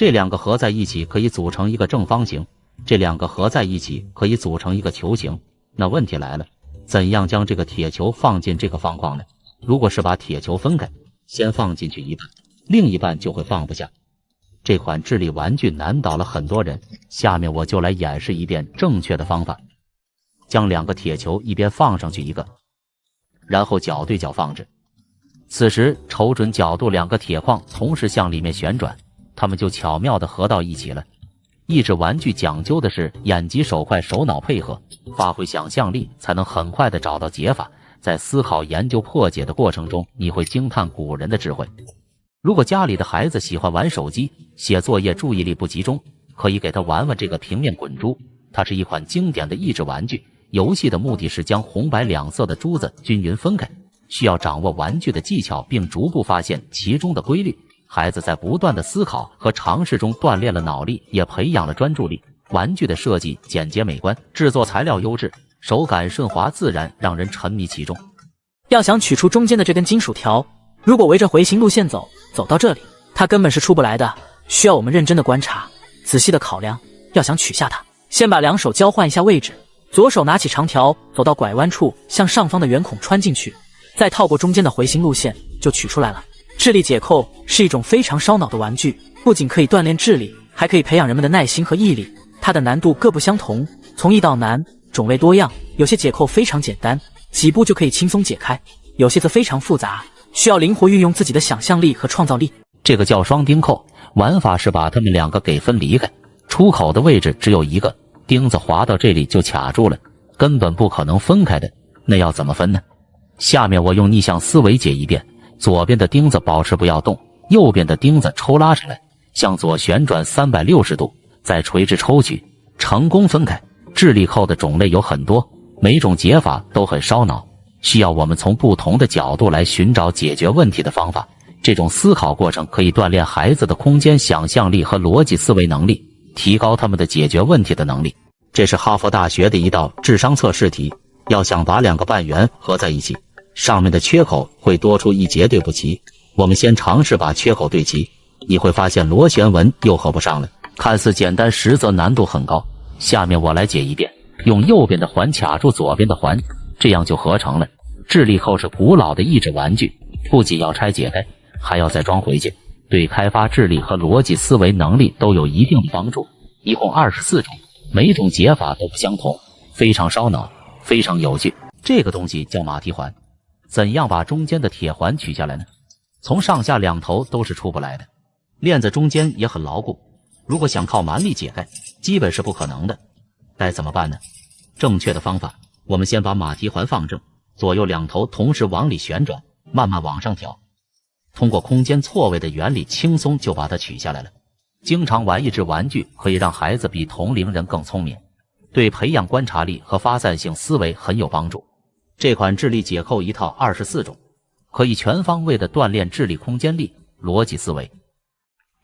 这两个合在一起可以组成一个正方形，这两个合在一起可以组成一个球形。那问题来了，怎样将这个铁球放进这个方框呢？如果是把铁球分开，先放进去一半，另一半就会放不下。这款智力玩具难倒了很多人，下面我就来演示一遍正确的方法。将两个铁球一边放上去一个，然后角对角放置。此时瞅准角度，两个铁框同时向里面旋转，它们就巧妙地合到一起了。益智玩具讲究的是眼疾手快，手脑配合，发挥想象力，才能很快地找到解法。在思考、研究、破解的过程中，你会惊叹古人的智慧。如果家里的孩子喜欢玩手机、写作业，注意力不集中，可以给他玩玩这个平面滚珠。它是一款经典的益智玩具，游戏的目的是将红白两色的珠子均匀分开，需要掌握玩具的技巧，并逐步发现其中的规律。孩子在不断的思考和尝试中锻炼了脑力，也培养了专注力。玩具的设计简洁美观，制作材料优质，手感顺滑自然，让人沉迷其中。要想取出中间的这根金属条，如果围着回形路线走到这里，它根本是出不来的，需要我们认真的观察，仔细的考量。要想取下它，先把两手交换一下位置，左手拿起长条，走到拐弯处，向上方的圆孔穿进去，再套过中间的回形路线，就取出来了。智力解扣是一种非常烧脑的玩具，不仅可以锻炼智力，还可以培养人们的耐心和毅力。它的难度各不相同，从易到难，种类多样。有些解扣非常简单，几步就可以轻松解开，有些则非常复杂，需要灵活运用自己的想象力和创造力。这个叫双钉扣，玩法是把它们两个给分离开，出口的位置只有一个，钉子滑到这里就卡住了，根本不可能分开的。那要怎么分呢？下面我用逆向思维解一遍。左边的钉子保持不要动，右边的钉子抽拉出来，向左旋转360度，再垂直抽取，成功分开。智力扣的种类有很多，每种解法都很烧脑，需要我们从不同的角度来寻找解决问题的方法。这种思考过程可以锻炼孩子的空间想象力和逻辑思维能力，提高他们的解决问题的能力。这是哈佛大学的一道智商测试题，要想把两个半圆合在一起，上面的缺口会多出一节对不齐。我们先尝试把缺口对齐，你会发现螺旋纹又合不上了。看似简单，实则难度很高。下面我来解一遍，用右边的环卡住左边的环，这样就合成了。智力扣是古老的益智玩具，不仅要拆解开，还要再装回去，对开发智力和逻辑思维能力都有一定的帮助。一共24种，每种解法都不相同，非常烧脑，非常有趣。这个东西叫马蹄环。怎样把中间的铁环取下来呢？从上下两头都是出不来的，链子中间也很牢固，如果想靠蛮力解开，基本是不可能的。该怎么办呢？正确的方法，我们先把马蹄环放正，左右两头同时往里旋转，慢慢往上挑，通过空间错位的原理，轻松就把它取下来了。经常玩益智玩具可以让孩子比同龄人更聪明，对培养观察力和发散性思维很有帮助。这款智力解扣一套24种，可以全方位的锻炼智力、空间力、逻辑思维。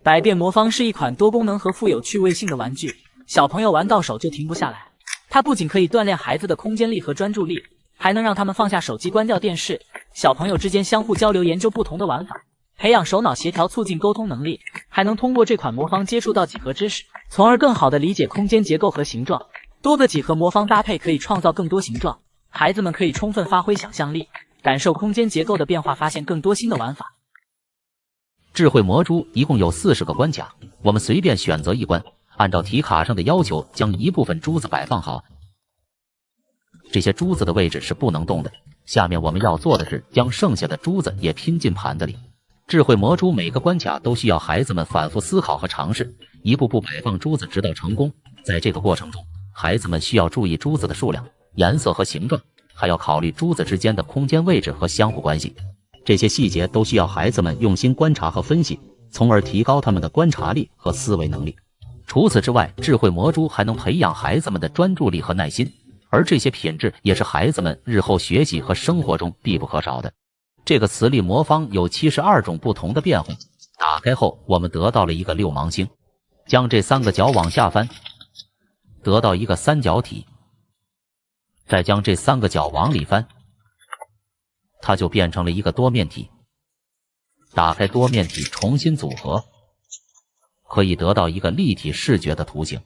百变魔方是一款多功能和富有趣味性的玩具，小朋友玩到手就停不下来。它不仅可以锻炼孩子的空间力和专注力，还能让他们放下手机，关掉电视，小朋友之间相互交流，研究不同的玩法，培养手脑协调，促进沟通能力，还能通过这款魔方接触到几何知识，从而更好地理解空间结构和形状。多个几何魔方搭配可以创造更多形状，孩子们可以充分发挥想象力，感受空间结构的变化，发现更多新的玩法。智慧魔珠一共有40个关卡，我们随便选择一关，按照题卡上的要求将一部分珠子摆放好，这些珠子的位置是不能动的。下面我们要做的是将剩下的珠子也拼进盘子里。智慧魔珠每个关卡都需要孩子们反复思考和尝试，一步步摆放珠子直到成功。在这个过程中，孩子们需要注意珠子的数量、颜色和形状，还要考虑珠子之间的空间位置和相互关系。这些细节都需要孩子们用心观察和分析，从而提高他们的观察力和思维能力。除此之外，智慧魔珠还能培养孩子们的专注力和耐心，而这些品质也是孩子们日后学习和生活中必不可少的。这个磁力魔方有72种不同的变化，打开后我们得到了一个六芒星，将这3个角往下翻，得到一个三角体，再将这3个角往里翻，它就变成了一个多面体。打开多面体重新组合，可以得到一个立体视觉的图形。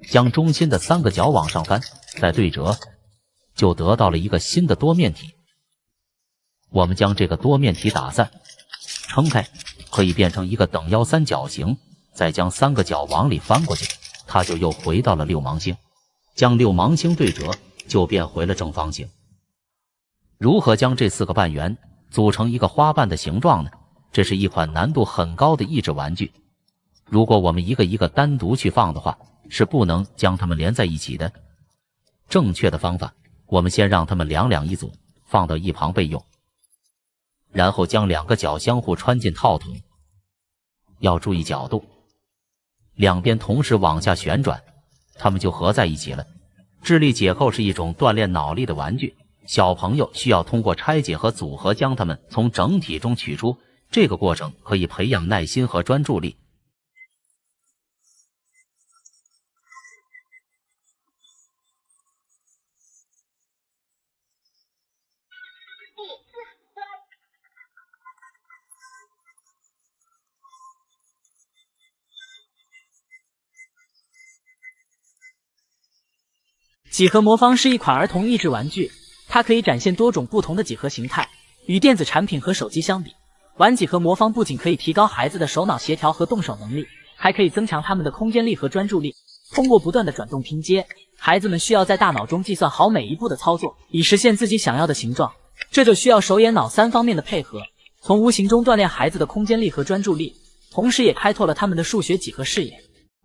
将中心的3个角往上翻，再对折，就得到了一个新的多面体。我们将这个多面体打散，撑开，可以变成一个等腰三角形，再将3个角往里翻过去，它就又回到了六芒星。将六芒星对折，就变回了正方形。如何将这4个半圆组成一个花瓣的形状呢？这是一款难度很高的益智玩具。如果我们一个一个单独去放的话，是不能将它们连在一起的。正确的方法，我们先让它们2两一组，放到一旁备用。然后将2个角相互穿进套筒，要注意角度，两边同时往下旋转，它们就合在一起了。智力解扣是一种锻炼脑力的玩具，小朋友需要通过拆解和组合将它们从整体中取出，这个过程可以培养耐心和专注力。几何魔方是一款儿童益智玩具，它可以展现多种不同的几何形态。与电子产品和手机相比，玩几何魔方不仅可以提高孩子的手脑协调和动手能力，还可以增强他们的空间力和专注力。通过不断的转动拼接，孩子们需要在大脑中计算好每一步的操作，以实现自己想要的形状。这就需要手眼脑3方面的配合，从无形中锻炼孩子的空间力和专注力，同时也开拓了他们的数学几何视野。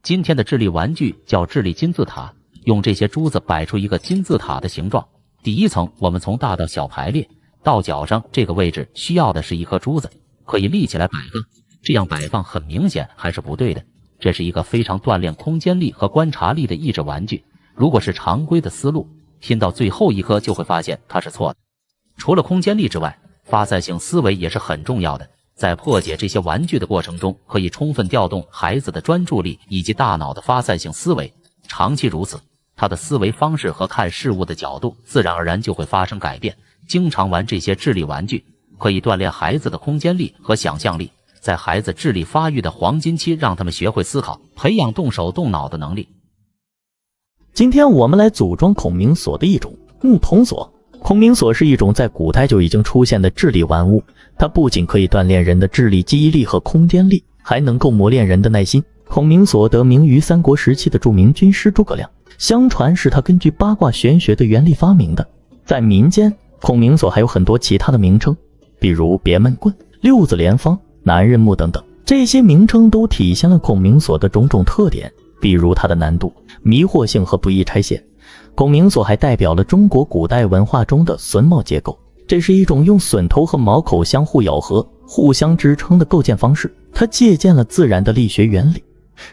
今天的智力玩具叫智力金字塔，用这些珠子摆出一个金字塔的形状。第一层我们从大到小排列，到角上这个位置需要的是一颗珠子，可以立起来摆放。这样摆放很明显还是不对的，这是一个非常锻炼空间力和观察力的益智玩具。如果是常规的思路，拼到最后一颗就会发现它是错的。除了空间力之外，发散性思维也是很重要的。在破解这些玩具的过程中，可以充分调动孩子的专注力以及大脑的发散性思维。长期如此，他的思维方式和看事物的角度自然而然就会发生改变。经常玩这些智力玩具，可以锻炼孩子的空间力和想象力，在孩子智力发育的黄金期，让他们学会思考，培养动手动脑的能力。今天我们来组装孔明锁的一种木桶锁。孔明锁是一种在古代就已经出现的智力玩物，它不仅可以锻炼人的智力、记忆力和空间力，还能够磨练人的耐心。孔明锁得名于三国时期的著名军师诸葛亮，相传是他根据八卦玄学的原理发明的。在民间，孔明锁还有很多其他的名称，比如别闷棍、六字连方、男人木等等。这些名称都体现了孔明锁的种种特点，比如它的难度、迷惑性和不易拆卸。孔明锁还代表了中国古代文化中的榫卯结构，这是一种用榫头和卯口相互咬合、互相支撑的构建方式。它借鉴了自然的力学原理，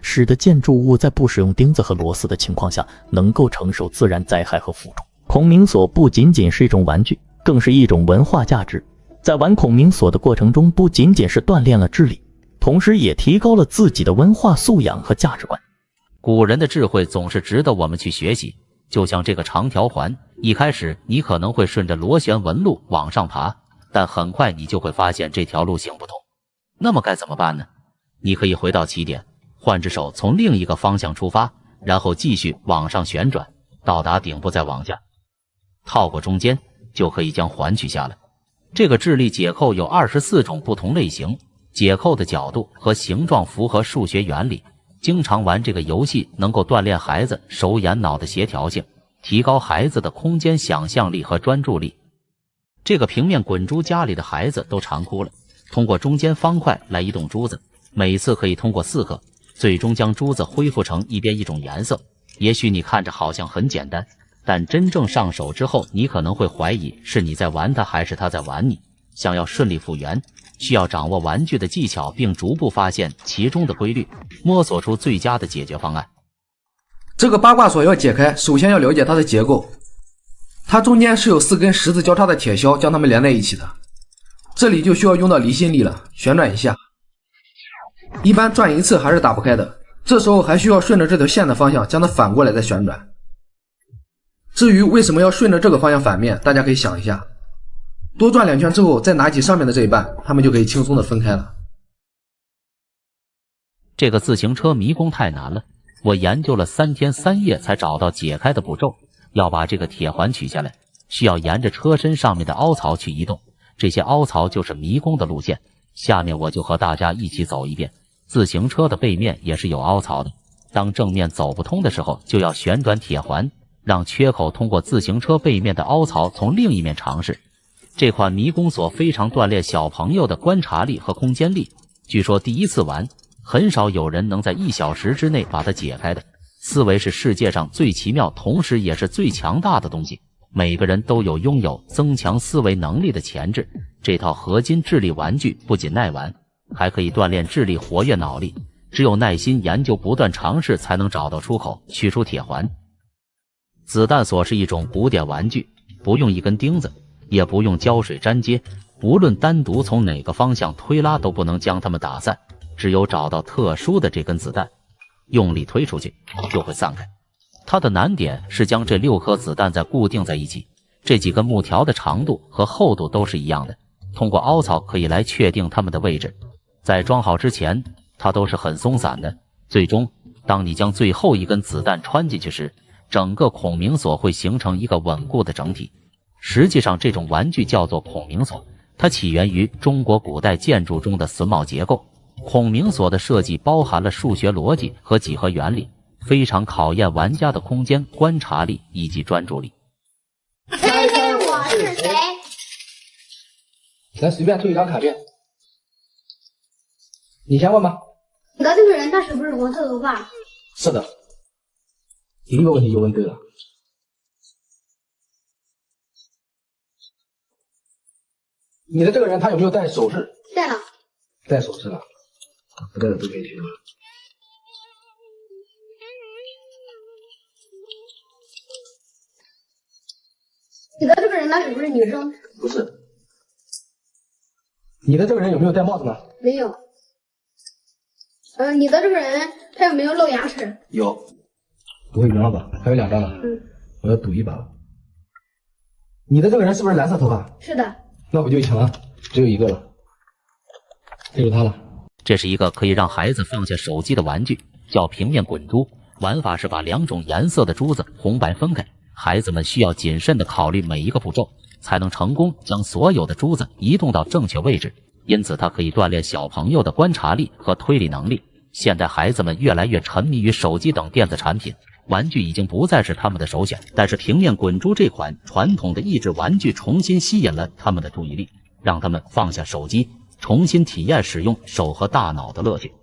使得建筑物在不使用钉子和螺丝的情况下，能够承受自然灾害和负重。孔明锁不仅仅是一种玩具，更是一种文化价值。在玩孔明锁的过程中，不仅仅是锻炼了智力，同时也提高了自己的文化素养和价值观。古人的智慧总是值得我们去学习。就像这个长条环，一开始你可能会顺着螺旋纹路往上爬，但很快你就会发现这条路行不通。那么该怎么办呢？你可以回到起点，换只手从另一个方向出发，然后继续往上旋转，到达顶部再往下套过中间，就可以将环取下来。这个智力解扣有24种不同类型，解扣的角度和形状符合数学原理。经常玩这个游戏能够锻炼孩子手眼脑的协调性，提高孩子的空间想象力和专注力。这个平面滚珠家里的孩子都常哭了。通过中间方块来移动珠子，每次可以通过4个，最终将珠子恢复成一边一种颜色。也许你看着好像很简单，但真正上手之后，你可能会怀疑是你在玩它还是它在玩你。想要顺利复原，需要掌握玩具的技巧，并逐步发现其中的规律，摸索出最佳的解决方案。这个八卦锁要解开，首先要了解它的结构。它中间是有4根十字交叉的铁销将它们连在一起的，这里就需要用到离心力了，旋转一下，一般转一次还是打不开的，这时候还需要顺着这条线的方向将它反过来再旋转。至于为什么要顺着这个方向反面，大家可以想一下，多转2圈之后再拿起上面的这一半，它们就可以轻松的分开了。这个自行车迷宫太难了，我研究了3天3夜才找到解开的步骤。要把这个铁环取下来，需要沿着车身上面的凹槽去移动，这些凹槽就是迷宫的路线。下面我就和大家一起走一遍。自行车的背面也是有凹槽的，当正面走不通的时候，就要旋转铁环，让缺口通过自行车背面的凹槽从另一面尝试。这款迷宫锁非常锻炼小朋友的观察力和空间力，据说第一次玩，很少有人能在1小时之内把它解开的。思维是世界上最奇妙，同时也是最强大的东西。每个人都有拥有增强思维能力的潜质。这套合金智力玩具不仅耐玩，还可以锻炼智力，活跃脑力。只有耐心研究，不断尝试，才能找到出口，取出铁环。子弹锁是一种古典玩具，不用一根钉子，也不用胶水粘接，无论单独从哪个方向推拉都不能将它们打散，只有找到特殊的这根子弹，用力推出去就会散开。它的难点是将这6颗子弹再固定在一起，这几根木条的长度和厚度都是一样的，通过凹槽可以来确定它们的位置。在装好之前，它都是很松散的。最终，当你将最后一根子弹穿进去时，整个孔明锁会形成一个稳固的整体。实际上，这种玩具叫做孔明锁，它起源于中国古代建筑中的榫卯结构。孔明锁的设计包含了数学逻辑和几何原理，非常考验玩家的空间观察力以及专注力。猜猜我是谁？来，随便推一张卡片。你先问吧。你的这个人他是不是黄色头发？是的。第一个问题就问对了。你的这个人他有没有戴首饰？戴了。戴首饰了，不戴的都可以去了。你的这个人他是不是女生？不是。你的这个人有没有戴帽子呢？没有。你的这个人他有没有露牙齿？有。不会赢了吧？还有2张呢。我要赌一把。你的这个人是不是蓝色头发？是的。那我就赢了，只有一个了。就是他了。这是一个可以让孩子放下手机的玩具，叫平面滚珠。玩法是把2种颜色的珠子红白分开，孩子们需要谨慎地考虑每一个步骤，才能成功将所有的珠子移动到正确位置。因此它可以锻炼小朋友的观察力和推理能力。现代孩子们越来越沉迷于手机等电子产品，玩具已经不再是他们的首选，但是平面滚珠这款传统的益智玩具重新吸引了他们的注意力，让他们放下手机，重新体验使用手和大脑的乐趣。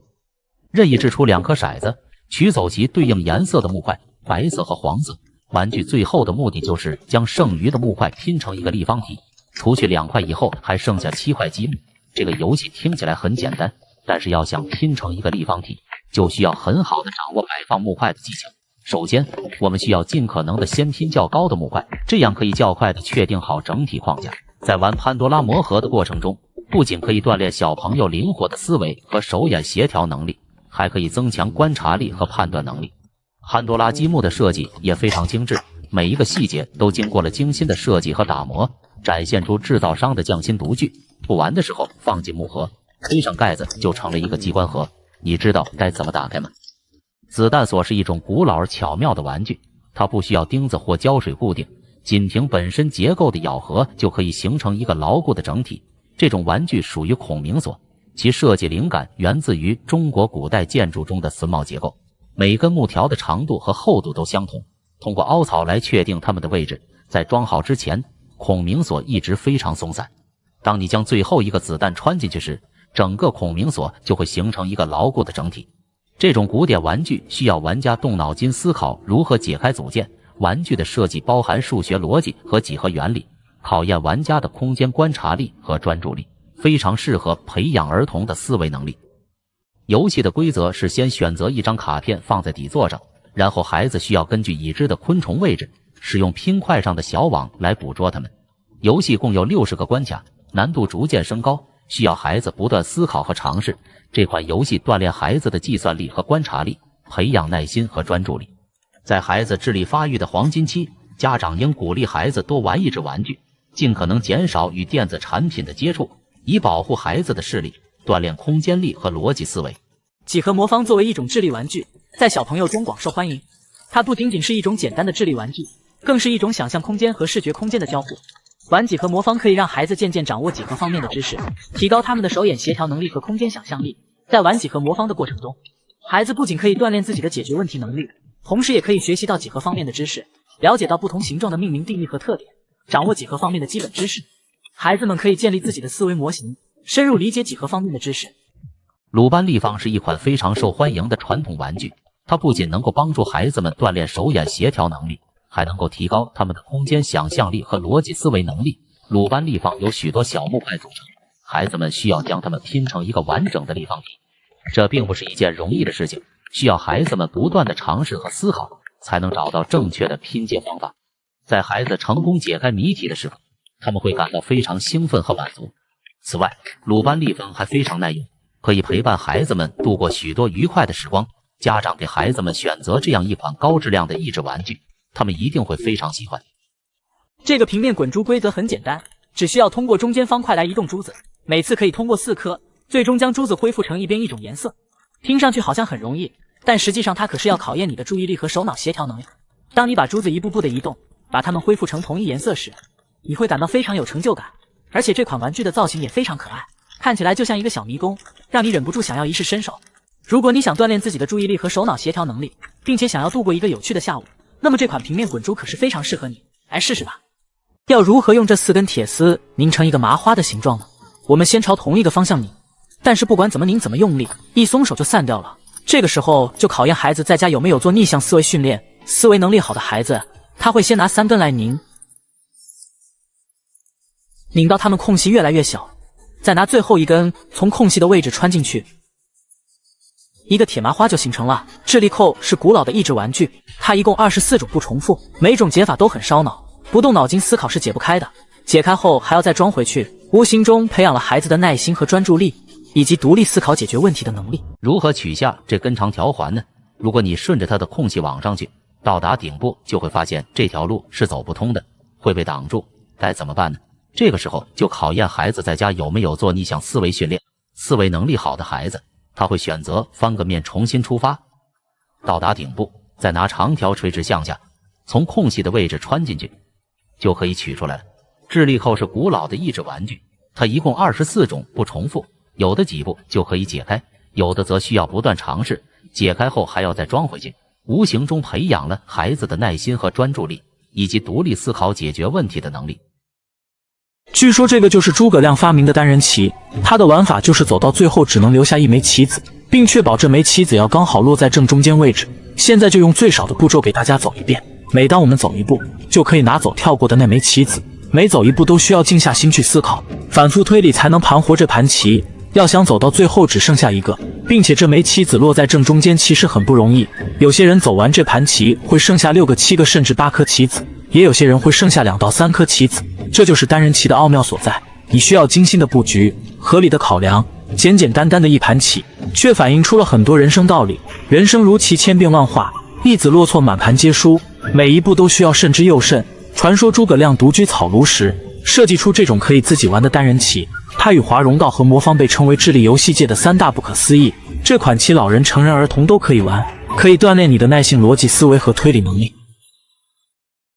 任意掷出2颗骰子，取走其对应颜色的木块，白色和黄色。玩具最后的目的就是将剩余的木块拼成一个立方体，除去2块以后还剩下7块积木。这个游戏听起来很简单，但是要想拼成一个立方体，就需要很好的掌握摆放木块的技巧。首先，我们需要尽可能的先拼较高的木块，这样可以较快的确定好整体框架。在玩潘多拉魔盒的过程中，不仅可以锻炼小朋友灵活的思维和手眼协调能力，还可以增强观察力和判断能力。潘多拉积木的设计也非常精致，每一个细节都经过了精心的设计和打磨，展现出制造商的匠心独具。不玩的时候放进木盒，推上盖子就成了一个机关盒。你知道该怎么打开吗？子弹锁是一种古老而巧妙的玩具，它不需要钉子或胶水固定，仅凭本身结构的咬合就可以形成一个牢固的整体。这种玩具属于孔明锁，其设计灵感源自于中国古代建筑中的榫卯结构，每根木条的长度和厚度都相同，通过凹槽来确定它们的位置。在装好之前，孔明锁一直非常松散。当你将最后一个子弹穿进去时，整个孔明锁就会形成一个牢固的整体。这种古典玩具需要玩家动脑筋思考如何解开组件。玩具的设计包含数学逻辑和几何原理，考验玩家的空间观察力和专注力，非常适合培养儿童的思维能力。游戏的规则是先选择一张卡片放在底座上，然后孩子需要根据已知的昆虫位置，使用拼块上的小网来捕捉它们。游戏共有60个关卡，难度逐渐升高，需要孩子不断思考和尝试。这款游戏锻炼孩子的计算力和观察力，培养耐心和专注力。在孩子智力发育的黄金期，家长应鼓励孩子多玩益智玩具，尽可能减少与电子产品的接触，以保护孩子的视力，锻炼空间力和逻辑思维。几何魔方作为一种智力玩具，在小朋友中广受欢迎。它不仅仅是一种简单的智力玩具，更是一种想象空间和视觉空间的交互。玩几何魔方可以让孩子渐渐掌握几何方面的知识，提高他们的手眼协调能力和空间想象力。在玩几何魔方的过程中，孩子不仅可以锻炼自己的解决问题能力，同时也可以学习到几何方面的知识，了解到不同形状的命名定义和特点，掌握几何方面的基本知识。孩子们可以建立自己的思维模型，深入理解几何方面的知识。鲁班立方是一款非常受欢迎的传统玩具，它不仅能够帮助孩子们锻炼手眼协调能力，还能够提高他们的空间想象力和逻辑思维能力。鲁班立方由许多小木块组成，孩子们需要将它们拼成一个完整的立方体，这并不是一件容易的事情，需要孩子们不断的尝试和思考，才能找到正确的拼接方法。在孩子成功解开谜题的时候，他们会感到非常兴奋和满足。此外，鲁班立方还非常耐用，可以陪伴孩子们度过许多愉快的时光。家长给孩子们选择这样一款高质量的益智玩具，他们一定会非常喜欢。这个平面滚珠规则很简单，只需要通过中间方块来移动珠子，每次可以通过4颗，最终将珠子恢复成一边一种颜色。听上去好像很容易，但实际上它可是要考验你的注意力和手脑协调能力。当你把珠子一步步的移动，把它们恢复成同一颜色时，你会感到非常有成就感。而且这款玩具的造型也非常可爱，看起来就像一个小迷宫，让你忍不住想要一试身手。如果你想锻炼自己的注意力和手脑协调能力，并且想要度过一个有趣的下午，那么这款平面滚珠可是非常适合你，来试试吧。要如何用这4根铁丝拧成一个麻花的形状呢？我们先朝同一个方向拧，但是不管怎么拧怎么用力，一松手就散掉了。这个时候就考验孩子在家有没有做逆向思维训练。思维能力好的孩子，他会先拿3根来拧，拧到它们空隙越来越小，再拿最后一根从空隙的位置穿进去，一个铁麻花就形成了。智力扣是古老的益智玩具，它一共24种不重复，每种解法都很烧脑，不动脑筋思考是解不开的。解开后还要再装回去，无形中培养了孩子的耐心和专注力，以及独立思考解决问题的能力。如何取下这根长条环呢？如果你顺着它的空隙往上去，到达顶部就会发现这条路是走不通的，会被挡住，该怎么办呢？这个时候就考验孩子在家有没有做逆向思维训练。思维能力好的孩子，他会选择翻个面重新出发，到达顶部，再拿长条垂直向下，从空隙的位置穿进去，就可以取出来了。智力扣是古老的益智玩具，它一共24种不重复，有的几步就可以解开，有的则需要不断尝试，解开后还要再装回去，无形中培养了孩子的耐心和专注力，以及独立思考解决问题的能力。据说这个就是诸葛亮发明的单人棋，它的玩法就是走到最后只能留下一枚棋子，并确保这枚棋子要刚好落在正中间位置。现在就用最少的步骤给大家走一遍。每当我们走一步，就可以拿走跳过的那枚棋子，每走一步都需要静下心去思考，反复推理才能盘活这盘棋。要想走到最后只剩下一个，并且这枚棋子落在正中间，其实很不容易。有些人走完这盘棋会剩下6个、7个甚至8颗棋子，也有些人会剩下2到3颗棋子。这就是单人棋的奥妙所在，你需要精心的布局，合理的考量，简简单单的一盘棋，却反映出了很多人生道理。人生如棋，千变万化，一子落错，满盘皆输，每一步都需要慎之又慎。传说诸葛亮独居草庐时，设计出这种可以自己玩的单人棋，它与华容道和魔方被称为智力游戏界的3大不可思议。这款棋老人、成人、儿童都可以玩，可以锻炼你的耐性、逻辑思维和推理能力。